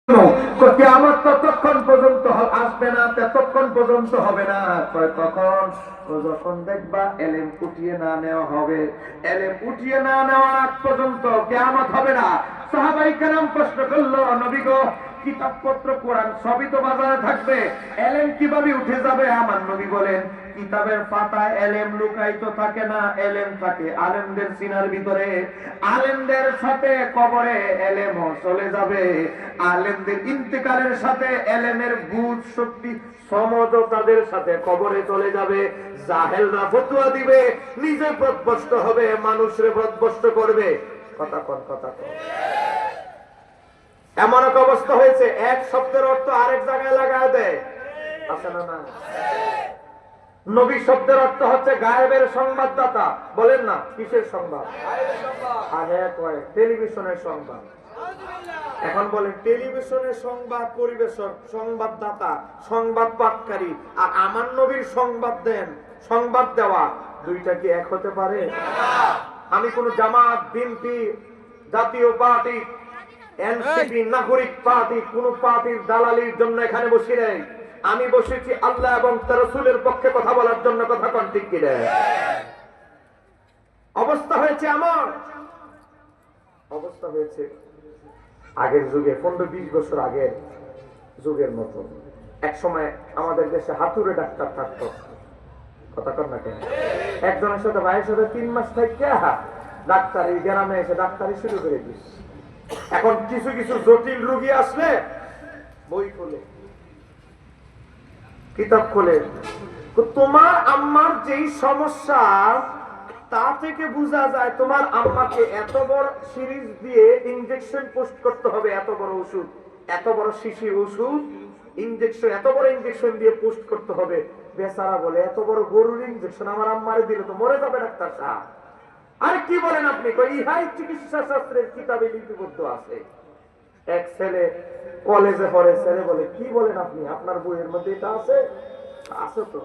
কিয়ামত ততক্ষণ পর্যন্ত আসবে না, ততক্ষণ পর্যন্ত হবে না তখন যখন দেখবা এলেম উঠিয়ে না নেওয়া হবে। এলেম উঠিয়ে না নেওয়ার আগ পর্যন্ত কিয়ামত হবে না। সাহাবায়ে কেরাম প্রশ্ন করলো, নবী গো, কিতাবপত্র কোরআন সবই তো বাজারে থাকবে, এলেম কিভাবে উঠে যাবে? আমার নবী বলেন, কিতাবের পাতায় এলেম লুকায়িত থাকে না, এলেম থাকে আলেমদের সিনার ভিতরে। আলেমদের সাথে কবরে এলেমও চলে যাবে। আলেমদের ইন্তেকালের সাথে এলেমের বুঝ শক্তি সমজ তাদের সাথে কবরে চলে যাবে। জাহেলরা ফতোয়া দিবে, নিজে পথভ্রষ্ট হবে, মানুষরে পথভ্রষ্ট করবে। কথা কন, কথা কন। এমন এক অবস্থা হয়েছে, এক শব্দের অর্থ আরেক জায়গায় লাগায় দেয়, আছে না? না। নবী শব্দের অর্থ হচ্ছে গায়েবের সংবাদদাতা। বলেন না, কিসের সংবাদ? আগে কয় টেলিভিশনের সংবাদ। এখন বলেন টেলিভিশনের সংবাদ পরিবেশক, সংবাদদাতা, সংবাদ পাঠকারী, আর আমার নবীর সংবাদ দেন, সংবাদ দেওয়া, দুইটা কি এক হতে পারে? আমি কোন জামাত, বিএনপি, জাতীয় পার্টি, এনসিপি, নাগরিক পার্টি, কোন পার্টির দালালির জন্য এখানে বসি নাই। আমি বসেছি আল্লাহ এবং তার রাসূলের পক্ষে কথা বলার জন্য। কথা কোন ঠিক কি? অবস্থা হয়েছে আমার, অবস্থা হয়েছে আগের যুগে, 15-20 বছর আগের যুগের মতো। এক সময় আমাদের দেশে হাতুড়ে ডাক্তার থাকতো। কথা কর না কেন? একজনের সাথে ভাইয়ের সাথে 3 মাস থেকে ডাক্তার এই গ্রামে এসে ডাক্তারি শুরু করে দিস। এখন কিছু কিছু জটিল রোগী আসলে বই খোলে, কিতাব খোলে, তোমার আম্মার যেই সমস্যা তা থেকে বোঝা যায় তোমার আম্মাকে এত বড় সিরিজ দিয়ে ইনজেকশন পোস্ট করতে হবে, এত বড় ওষুধ, এত বড় শিশির ওষুধ, ইনজেকশন, এত বড় ইনজেকশন দিয়ে পোস্ট করতে হবে। বেচারা বলে, এত বড় গরুর ইনজেকশন আমার আম্মারে দিলে তো মরে যাবে ডাক্তার সাহেব। আরে কি বলেন আপনি? ইহাই চিকিৎসা শাস্ত্রের কিতাবে লিপিবদ্ধ আছে। এক ছেলে কলেজে পড়ে, ছেলে বলে, কি বলেন আপনি, আপনার বইয়ের মধ্যে এটা আছে? আছে তো।